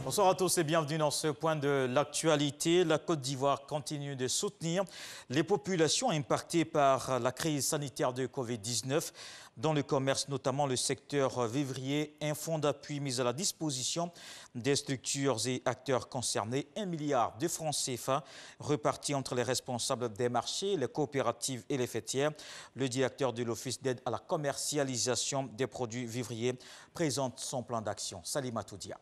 Bonsoir à tous et bienvenue dans ce point de l'actualité. La Côte d'Ivoire continue de soutenir les populations impactées par la crise sanitaire de Covid-19. Dans le commerce, notamment le secteur vivrier, un fonds d'appui mis à la disposition des structures et acteurs concernés. 1 milliard de francs CFA repartis entre les responsables des marchés, les coopératives et les fêtières. Le directeur de l'Office d'aide à la commercialisation des produits vivriers présente son plan d'action. Salima Toudia.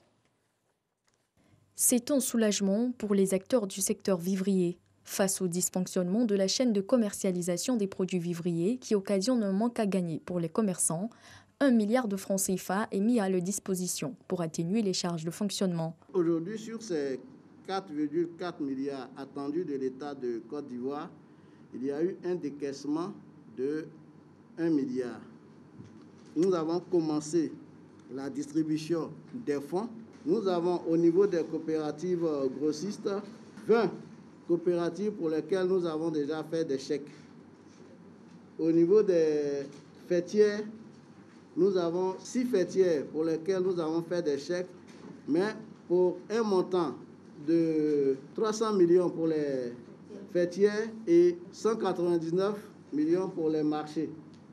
C'est un soulagement pour les acteurs du secteur vivrier. Face au dysfonctionnement de la chaîne de commercialisation des produits vivriers qui occasionne un manque à gagner pour les commerçants, 1 milliard de francs CFA est mis à leur disposition pour atténuer les charges de fonctionnement. Aujourd'hui, sur ces 4,4 milliards attendus de l'État de Côte d'Ivoire, il y a eu un décaissement de 1 milliard. Nous avons commencé la distribution des fonds. Nous avons au niveau des coopératives grossistes 20 coopératives pour lesquelles nous avons déjà fait des chèques. Au niveau des fêtières, nous avons 6 fêtières pour lesquelles nous avons fait des chèques, mais pour un montant de 300 millions pour les fêtières et 199 millions pour les marchés.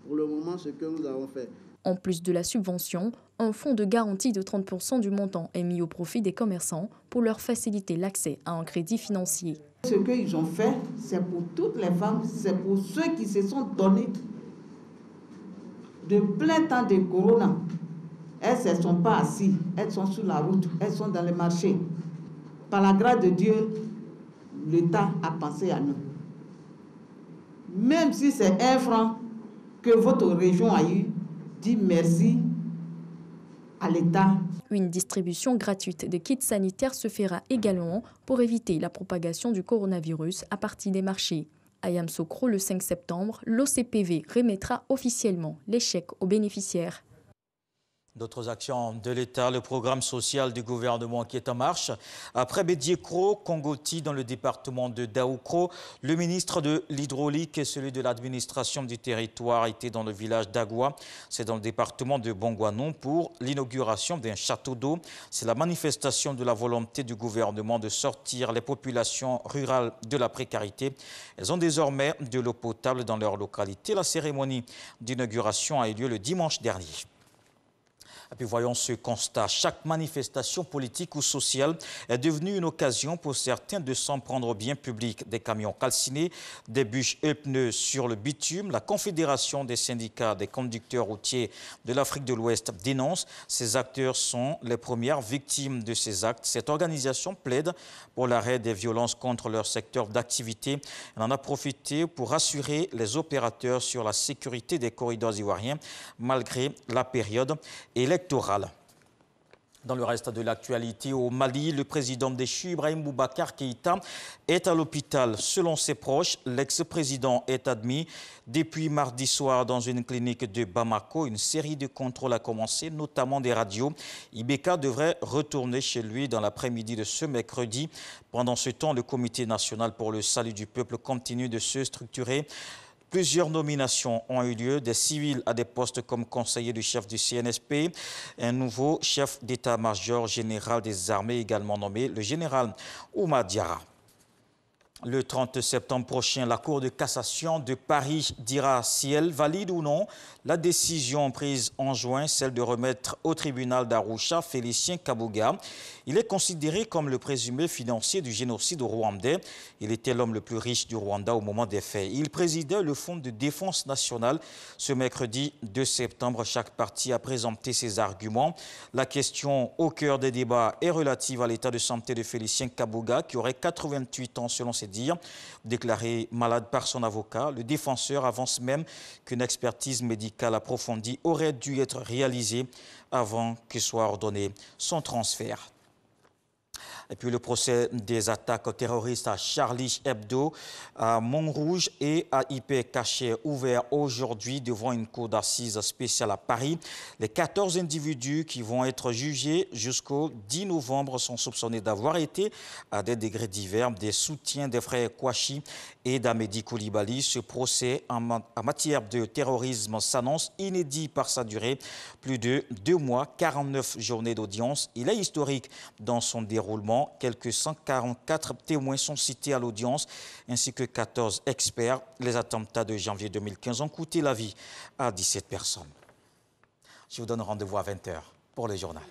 Pour le moment, ce que nous avons fait. En plus de la subvention, un fonds de garantie de 30% du montant est mis au profit des commerçants pour leur faciliter l'accès à un crédit financier. Ce qu'ils ont fait, c'est pour toutes les femmes, c'est pour ceux qui se sont donnés de plein temps de corona. Elles ne sont pas assises, elles sont sur la route, elles sont dans les marchés. Par la grâce de Dieu, l'État a pensé à nous. Même si c'est 1 franc que votre région a eu, dis merci à l'État. Une distribution gratuite de kits sanitaires se fera également pour éviter la propagation du coronavirus à partir des marchés. À Yamoussoukro, le 5 septembre, l'OCPV remettra officiellement les chèques aux bénéficiaires. D'autres actions de l'État, le programme social du gouvernement qui est en marche. Après Bédiékro, Kongoti dans le département de Daoukro, le ministre de l'Hydraulique et celui de l'administration du territoire étaient dans le village d'Agua. C'est dans le département de Bongouanon pour l'inauguration d'un château d'eau. C'est la manifestation de la volonté du gouvernement de sortir les populations rurales de la précarité. Elles ont désormais de l'eau potable dans leur localité. La cérémonie d'inauguration a eu lieu le dimanche dernier. Et puis voyons ce constat. Chaque manifestation politique ou sociale est devenue une occasion pour certains de s'en prendre au bien public. Des camions calcinés, des bûches et pneus sur le bitume. La Confédération des syndicats des conducteurs routiers de l'Afrique de l'Ouest dénonce. Ces acteurs sont les premières victimes de ces actes. Cette organisation plaide pour l'arrêt des violences contre leur secteur d'activité. Elle en a profité pour rassurer les opérateurs sur la sécurité des corridors ivoiriens malgré la période électorale. Dans le reste de l'actualité, au Mali, le président déchu, Ibrahim Boubacar Keïta, est à l'hôpital. Selon ses proches, l'ex-président est admis depuis mardi soir dans une clinique de Bamako. Une série de contrôles a commencé, notamment des radios. Ibeka devrait retourner chez lui dans l'après-midi de ce mercredi. Pendant ce temps, le Comité national pour le salut du peuple continue de se structurer. Plusieurs nominations ont eu lieu, des civils à des postes comme conseiller du chef du CNSP, un nouveau chef d'état-major général des armées également nommé, le général Oumar Diarra. Le 30 septembre prochain, la Cour de cassation de Paris dira si elle valide ou non la décision prise en juin, celle de remettre au tribunal d'Arusha Félicien Kabuga. Il est considéré comme le présumé financier du génocide rwandais. Il était l'homme le plus riche du Rwanda au moment des faits. Il présidait le Fonds de défense nationale. Ce mercredi 2 septembre, chaque parti a présenté ses arguments. La question au cœur des débats est relative à l'état de santé de Félicien Kabuga, qui aurait 88 ans selon ses dires. Déclaré malade par son avocat, le défenseur avance même qu'une expertise médicale approfondie aurait dû être réalisée avant que soit ordonné son transfert. Et puis le procès des attaques terroristes à Charlie Hebdo, à Montrouge et à IP Caché ouvert aujourd'hui devant une cour d'assises spéciale à Paris. Les 14 individus qui vont être jugés jusqu'au 10 novembre sont soupçonnés d'avoir été à des degrés divers des soutiens des frères Kouachi et d'Amédi Koulibaly. Ce procès en matière de terrorisme s'annonce inédit par sa durée. Plus de 2 mois, 49 journées d'audience. Il est historique dans son déroulement. Quelques 144 témoins sont cités à l'audience, ainsi que 14 experts. Les attentats de janvier 2015 ont coûté la vie à 17 personnes. Je vous donne rendez-vous à 20 h pour le journal.